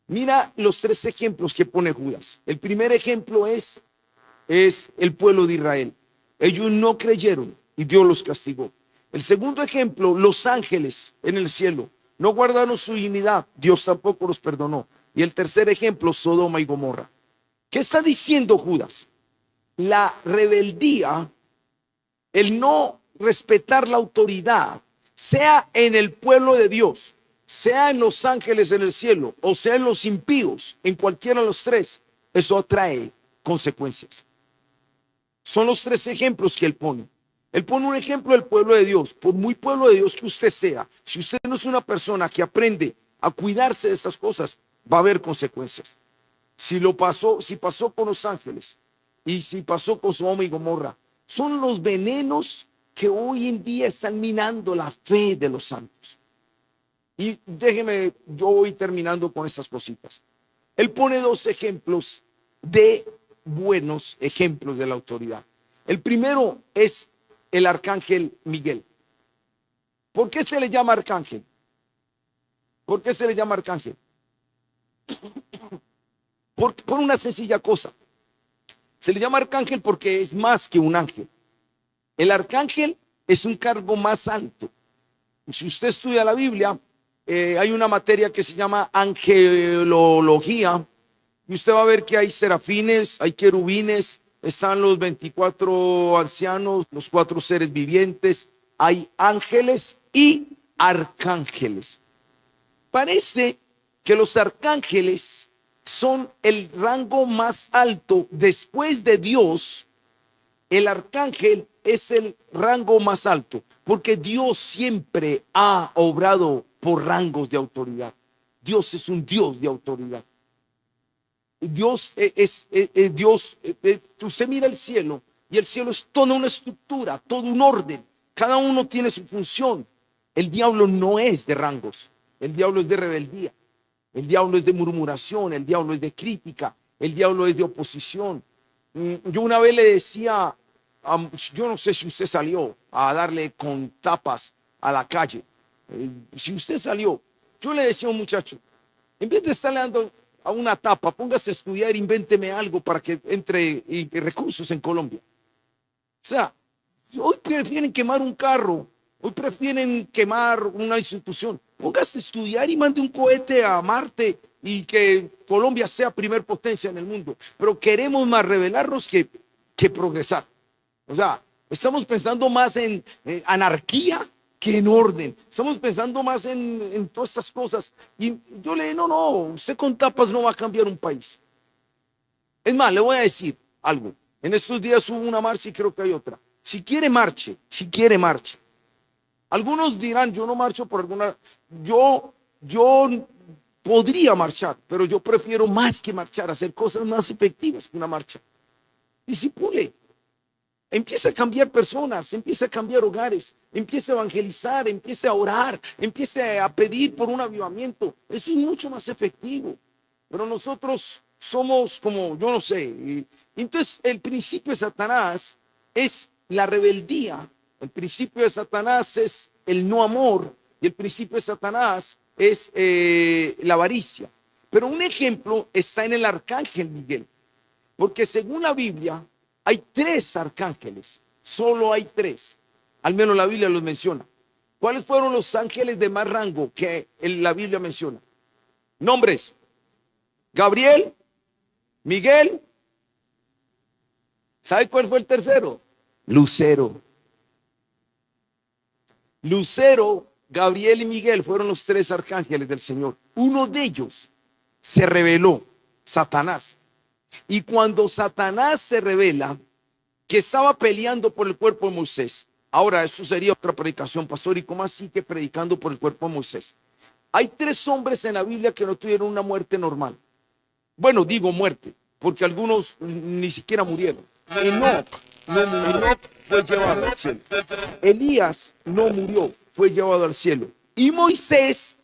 Mira los 3 ejemplos que pone Judas. El primer ejemplo es el pueblo de Israel. Ellos no creyeron y Dios los castigó. El segundo ejemplo, los ángeles en el cielo No guardaron su dignidad, Dios tampoco los perdonó. Y el tercer ejemplo, Sodoma y Gomorra. ¿Qué está diciendo Judas? La rebeldía, el no respetar la autoridad, sea en el pueblo de Dios, sea en los ángeles en el cielo, o sea en los impíos, en cualquiera de los tres, eso trae consecuencias. Son los tres ejemplos que él pone. Él pone un ejemplo del pueblo de Dios. Por muy pueblo de Dios que usted sea, si usted no es una persona que aprende a cuidarse de esas cosas, va a haber consecuencias. Si pasó con los ángeles y si pasó con Sodoma y Gomorra, son los venenos que hoy en día están minando la fe de los santos. Y déjeme, yo voy terminando con estas cositas. Él pone dos ejemplos de buenos ejemplos de la autoridad. El primero es el arcángel Miguel. ¿Por qué se le llama arcángel? ¿Por qué se le llama arcángel? Por una sencilla cosa. Se le llama arcángel porque es más que un ángel. El arcángel es un cargo más alto. Si usted estudia la Biblia, hay una materia que se llama angelología, y usted va a ver que hay serafines, hay querubines, están los 24 ancianos, los 4 seres vivientes, hay ángeles y arcángeles. Parece que los arcángeles son el rango más alto después de Dios. El arcángel es el rango más alto, porque Dios siempre ha obrado por rangos de autoridad. Dios es un Dios de autoridad. Dios Dios. Usted mira el cielo y el cielo es toda una estructura, todo un orden. Cada uno tiene su función. El diablo no es de rangos. El diablo es de rebeldía. El diablo es de murmuración. El diablo es de crítica. El diablo es de oposición. Yo una vez le decía, yo no sé si usted salió a darle con tapas a la calle. Si usted salió, yo le decía a un muchacho, en vez de estarle dando a una tapa, póngase a estudiar, invénteme algo para que entre recursos en Colombia. O sea, hoy prefieren quemar un carro, hoy prefieren quemar una institución. Póngase a estudiar y mande un cohete a Marte y que Colombia sea primer potencia en el mundo. Pero queremos más rebelarnos que progresar. O sea, estamos pensando más en anarquía que en orden. Estamos pensando más en todas estas cosas. Y yo le digo, no, usted con tapas no va a cambiar un país. Es más, le voy a decir algo. En estos días hubo una marcha y creo que hay otra. Si quiere marche. Algunos dirán, yo no marcho por alguna... Yo podría marchar, pero yo prefiero más que marchar, hacer cosas más efectivas que una marcha. Disipule. Empieza a cambiar personas, empieza a cambiar hogares, empieza a evangelizar, empieza a orar, empieza a pedir por un avivamiento. Eso es mucho más efectivo. Pero nosotros somos como, yo no sé. Entonces, el principio de Satanás es la rebeldía. El principio de Satanás es el no amor. Y el principio de Satanás es la avaricia. Pero un ejemplo está en el arcángel Miguel. Porque según la Biblia, hay 3 arcángeles, solo hay 3, al menos la Biblia los menciona. ¿Cuáles fueron los ángeles de más rango que la Biblia menciona? Nombres: Gabriel, Miguel. ¿Sabe cuál fue el tercero? Lucero. Lucero, Gabriel y Miguel fueron los 3 arcángeles del Señor. Uno de ellos se rebeló, Satanás. Y cuando Satanás se revela, que estaba peleando por el cuerpo de Moisés. Ahora, esto sería otra predicación, pastor, ¿y cómo así que predicando por el cuerpo de Moisés? Hay 3 hombres en la Biblia que no tuvieron una muerte normal. Bueno, digo muerte, porque algunos ni siquiera murieron. Enoc fue llevado al cielo. Elías no murió, fue llevado al cielo. Y Moisés,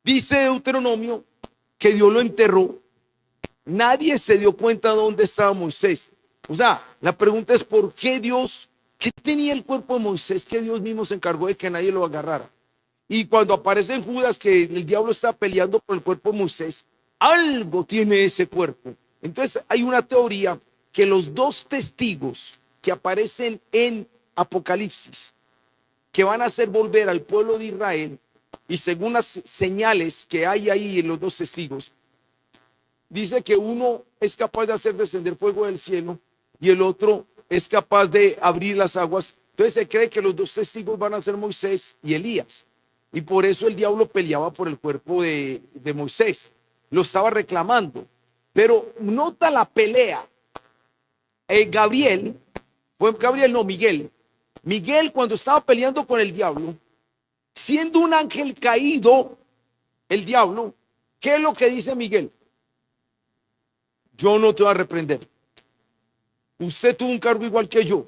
dice Deuteronomio, que Dios lo enterró. Nadie se dio cuenta de dónde estaba Moisés. O sea, la pregunta es ¿por qué Dios, qué tenía el cuerpo de Moisés que Dios mismo se encargó de que nadie lo agarrara? Y cuando aparece en Judas que el diablo está peleando por el cuerpo de Moisés, algo tiene ese cuerpo. Entonces hay una teoría que los 2 testigos que aparecen en Apocalipsis, que van a hacer volver al pueblo de Israel, y según las señales que hay ahí en los dos testigos, dice que uno es capaz de hacer descender fuego del cielo y el otro es capaz de abrir las aguas. Entonces se cree que los dos testigos van a ser Moisés y Elías. Y por eso el diablo peleaba por el cuerpo de Moisés. Lo estaba reclamando. Pero nota la pelea. Miguel. Miguel, cuando estaba peleando con el diablo, siendo un ángel caído, el diablo, ¿qué es lo que dice Miguel? Yo no te voy a reprender. Usted tuvo un cargo igual que yo.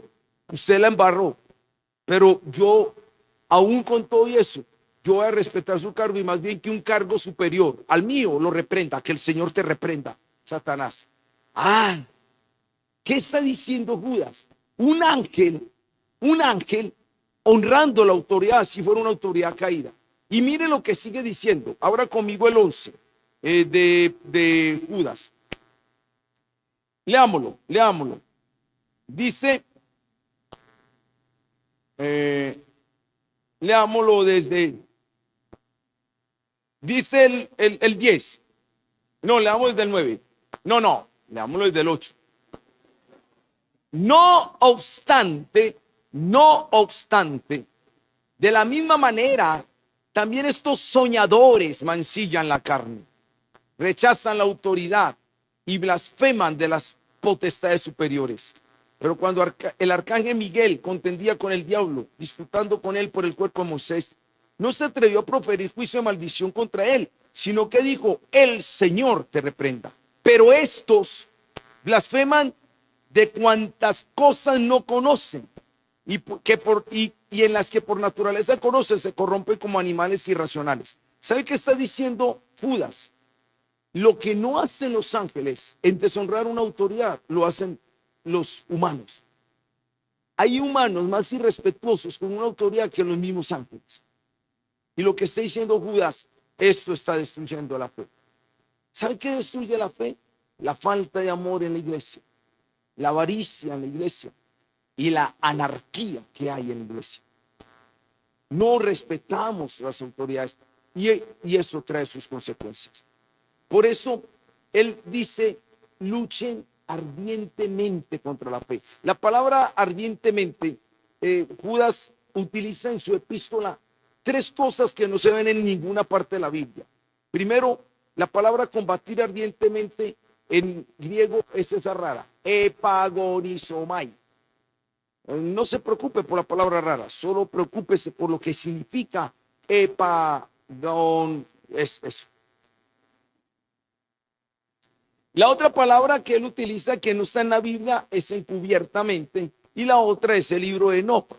Usted la embarró. Pero yo, aún con todo eso, yo voy a respetar su cargo y más bien que un cargo superior al mío lo reprenda, que el Señor te reprenda, Satanás. ¿Qué está diciendo Judas? Un ángel honrando la autoridad, si fuera una autoridad caída. Y mire lo que sigue diciendo. Ahora conmigo el 11 de Judas. Leámoslo. Dice, leámoslo dice el 10. No, leamos desde el 9. No, leámoslo desde el 8. No obstante, de la misma manera, también estos soñadores mancillan la carne, rechazan la autoridad y blasfeman de las potestades superiores. Pero cuando el arcángel Miguel contendía con el diablo, disputando con él por el cuerpo de Moisés, no se atrevió a proferir juicio de maldición contra él, sino que dijo, el Señor te reprenda. Pero estos blasfeman de cuantas cosas no conocen y en las que por naturaleza conocen, se corrompen como animales irracionales. ¿Sabe qué está diciendo Judas? Lo que no hacen los ángeles en deshonrar una autoridad, lo hacen los humanos. Hay humanos más irrespetuosos con una autoridad que los mismos ángeles. Y lo que está diciendo Judas, esto está destruyendo la fe. ¿Sabe qué destruye la fe? La falta de amor en la iglesia, la avaricia en la iglesia y la anarquía que hay en la iglesia. No respetamos las autoridades y eso trae sus consecuencias. Por eso él dice, luchen ardientemente contra la fe. La palabra ardientemente, Judas utiliza en su epístola 3 cosas que no se ven en ninguna parte de la Biblia. Primero, la palabra combatir ardientemente en griego es esa rara, epagonizomai. No se preocupe por la palabra rara, solo preocúpese por lo que significa epagon, es eso. La otra palabra que él utiliza que no está en la Biblia es encubiertamente, y la otra es el libro de Enoc.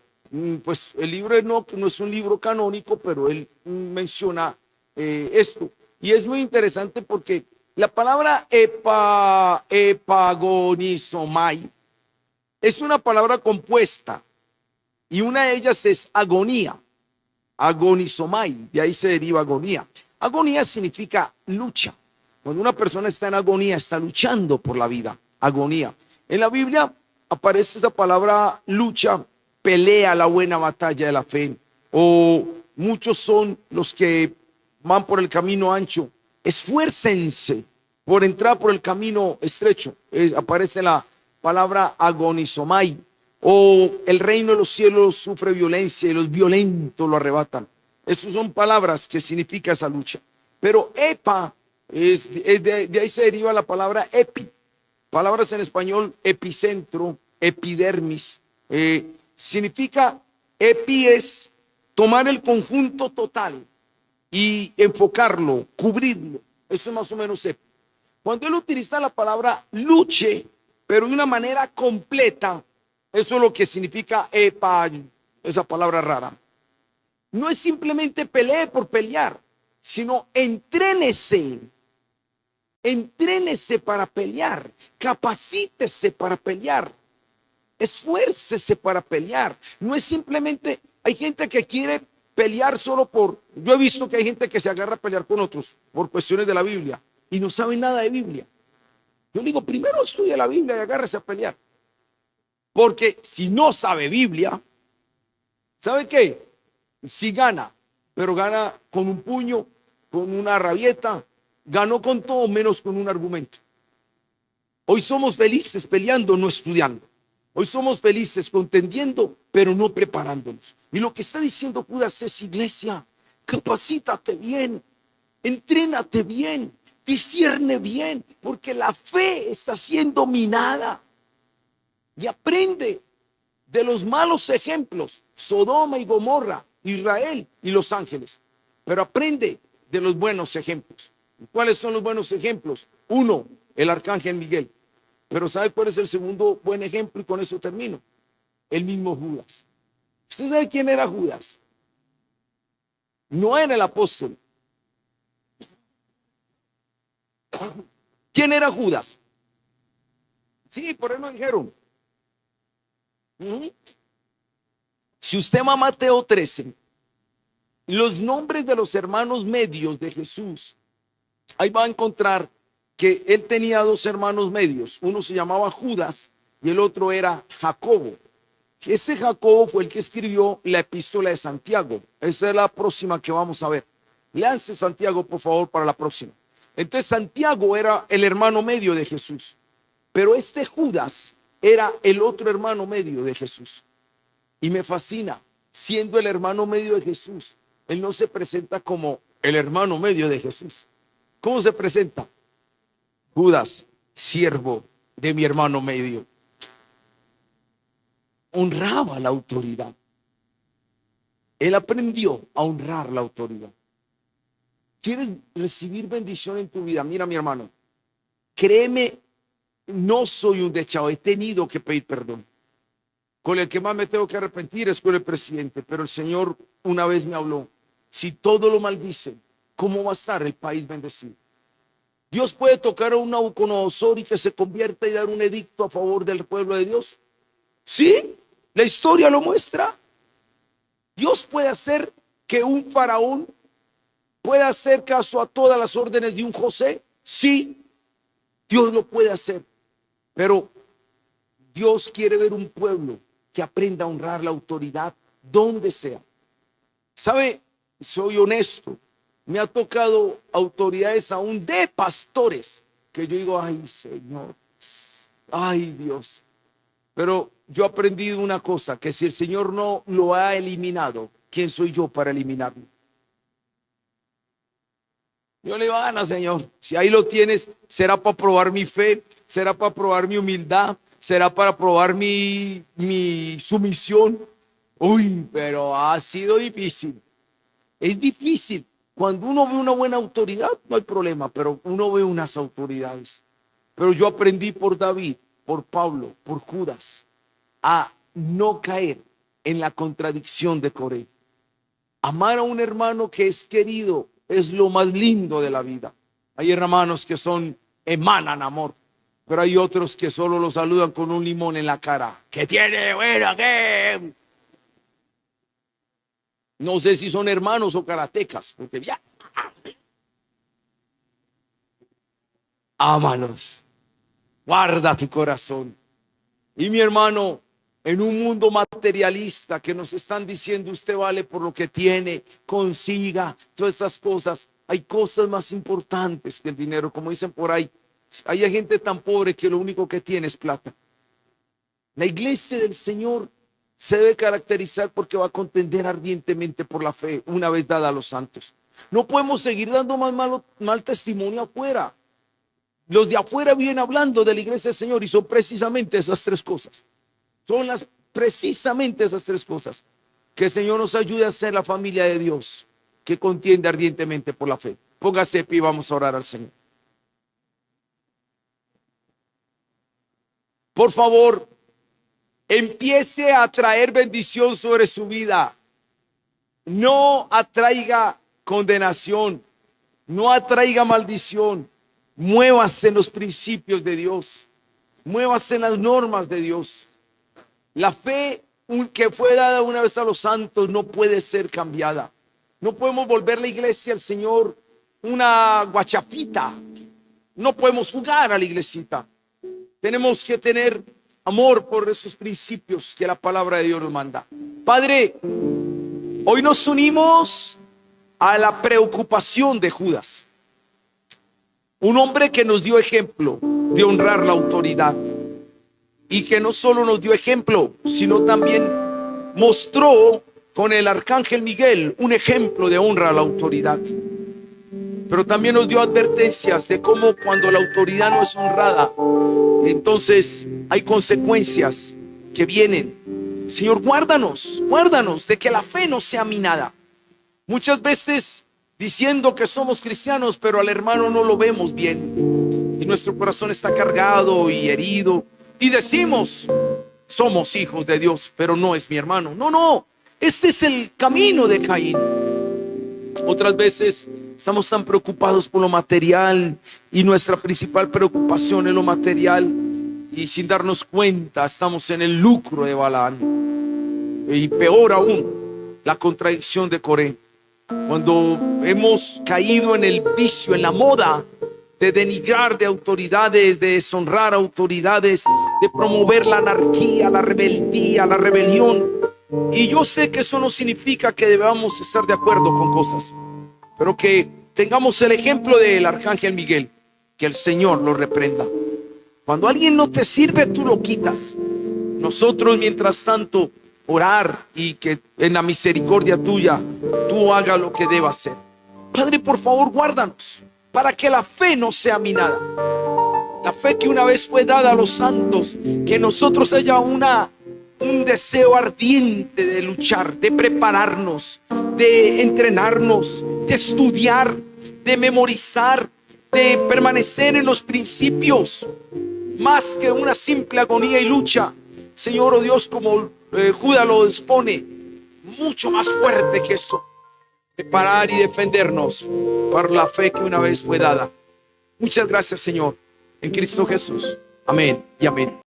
Pues el libro de Enoc no es un libro canónico, pero él menciona esto. Y es muy interesante porque la palabra epagonizomai es una palabra compuesta y una de ellas es agonía, agonizomai, de ahí se deriva agonía. Agonía significa lucha. Cuando una persona está en agonía, está luchando por la vida, agonía. En la Biblia aparece esa palabra lucha, pelea la buena batalla de la fe, o muchos son los que van por el camino ancho, esfuércense por entrar por el camino estrecho. Aparece la palabra agonizomai, o el reino de los cielos sufre violencia y los violentos lo arrebatan. Estas son palabras que significa esa lucha. Pero epa, de ahí se deriva la palabra epi. Palabras en español, epicentro, epidermis. Significa, epi es tomar el conjunto total y enfocarlo, cubrirlo. Eso es más o menos epi. Cuando él utiliza la palabra luche, pero de una manera completa, eso es lo que significa epa, esa palabra rara. No es simplemente pelee por pelear, sino entrénese para pelear, capacítese para pelear, esfuércese para pelear. No es simplemente, hay gente que quiere pelear solo yo he visto que hay gente que se agarra a pelear con otros por cuestiones de la Biblia y no sabe nada de Biblia. Yo digo, primero estudie la Biblia y agárrese a pelear. Porque si no sabe Biblia, ¿sabe qué? Si gana, pero gana con un puño, con una rabieta, ganó con todo menos con un argumento. Hoy somos felices peleando, no estudiando. Hoy somos felices contendiendo, pero no preparándonos. Y lo que está diciendo Judas es: iglesia, capacítate bien, entrénate bien, discierne bien, porque la fe está siendo minada. Y aprende de los malos ejemplos, Sodoma y Gomorra, Israel y Los Ángeles. Pero aprende de los buenos ejemplos. ¿Cuáles son los buenos ejemplos? Uno, el arcángel Miguel. Pero ¿sabe cuál es el segundo buen ejemplo? Y con eso termino. El mismo Judas. ¿Usted sabe quién era Judas? No era el apóstol. ¿Quién era Judas? Sí, por ahí lo dijeron. Si usted va a Mateo 13, los nombres de los hermanos medios de Jesús, ahí va a encontrar que él tenía dos hermanos medios. Uno se llamaba Judas y el otro era Jacobo. Ese Jacobo fue el que escribió la epístola de Santiago. Esa es la próxima que vamos a ver. Léanse Santiago, por favor, para la próxima. Entonces Santiago era el hermano medio de Jesús, pero este Judas era el otro hermano medio de Jesús. Y me fascina, siendo el hermano medio de Jesús, él no se presenta como el hermano medio de Jesús. ¿Cómo se presenta? Judas, siervo de mi hermano medio. Honraba la autoridad. Él aprendió a honrar la autoridad. ¿Quieres recibir bendición en tu vida? Mira, mi hermano, créeme, no soy un dechado, he tenido que pedir perdón. Con el que más me tengo que arrepentir es con el presidente, pero el Señor una vez me habló: si todo lo maldice, ¿cómo va a estar el país bendecido? Dios puede tocar a un Nabucodonosor y que se convierta y dar un edicto a favor del pueblo de Dios. Sí, la historia lo muestra. Dios puede hacer que un faraón pueda hacer caso a todas las órdenes de un José. Sí, Dios lo puede hacer, pero Dios quiere ver un pueblo que aprenda a honrar la autoridad donde sea. ¿Sabe? Soy honesto. Me ha tocado autoridades aún de pastores que yo digo: ay, Señor, ay, Dios. Pero yo he aprendido una cosa, que si el Señor no lo ha eliminado, ¿quién soy yo para eliminarlo? Yo le digo: Ana, Señor, si ahí lo tienes, será para probar mi fe, será para probar mi humildad, será para probar mi sumisión. Uy, pero ha sido difícil. Es difícil. Cuando uno ve una buena autoridad, no hay problema, pero uno ve unas autoridades. Pero yo aprendí por David, por Pablo, por Judas, a no caer en la contradicción de Coré. Amar a un hermano que es querido es lo más lindo de la vida. Hay hermanos que emanan amor, pero hay otros que solo lo saludan con un limón en la cara. ¿Qué tiene? Bueno, ¿qué? No sé si son hermanos o karatecas, porque ya. Ámanos, guarda tu corazón. Y mi hermano, en un mundo materialista que nos están diciendo: usted vale por lo que tiene, consiga todas estas cosas, hay cosas más importantes que el dinero. Como dicen por ahí, hay gente tan pobre que lo único que tiene es plata. La iglesia del Señor se debe caracterizar porque va a contender ardientemente por la fe una vez dada a los santos. No podemos seguir dando mal testimonio afuera. Los de afuera vienen hablando de la iglesia del Señor y son precisamente esas tres cosas. Son precisamente esas tres cosas. Que el Señor nos ayude a ser la familia de Dios que contiende ardientemente por la fe. Póngase de pie y vamos a orar al Señor. Por favor, empiece a traer bendición sobre su vida. No atraiga condenación, no atraiga maldición. Muévase en los principios de Dios, muévase en las normas de Dios. La fe que fue dada una vez a los santos no puede ser cambiada. No podemos volver la iglesia al Señor una guachafita. No podemos jugar a la iglesita. Tenemos que tener amor por esos principios que la palabra de Dios nos manda. Padre, hoy nos unimos a la preocupación de Judas. Un hombre que nos dio ejemplo de honrar la autoridad y que no solo nos dio ejemplo, sino también mostró con el arcángel Miguel un ejemplo de honra a la autoridad. Pero también nos dio advertencias de cómo cuando la autoridad no es honrada, entonces hay consecuencias que vienen. Señor, guárdanos de que la fe no sea minada. Muchas veces diciendo que somos cristianos, pero al hermano no lo vemos bien y nuestro corazón está cargado y herido y decimos somos hijos de Dios, pero no es mi hermano. No, este es el camino de Caín. Otras veces estamos tan preocupados por lo material y nuestra principal preocupación es lo material, y sin darnos cuenta estamos en el lucro de Balaam. Y peor aún, la contradicción de Coré, cuando hemos caído en el vicio, en la moda de denigrar de autoridades, de deshonrar autoridades, de promover la anarquía, la rebeldía, la rebelión. Y yo sé que eso no significa que debamos estar de acuerdo con cosas, pero que tengamos el ejemplo del arcángel Miguel, que el Señor lo reprenda. Cuando alguien no te sirve, tú lo quitas. Nosotros, mientras tanto, orar y que en la misericordia tuya tú hagas lo que debas hacer. Padre, por favor, guárdanos para que la fe no sea minada. La fe que una vez fue dada a los santos, que en nosotros haya un deseo ardiente de luchar, de prepararnos, de entrenarnos, de estudiar, de memorizar, de permanecer en los principios, más que una simple agonía y lucha. Señor, oh Dios, como Judas lo expone, mucho más fuerte que eso, preparar y defendernos por la fe que una vez fue dada. Muchas gracias, Señor, en Cristo Jesús. Amén y amén.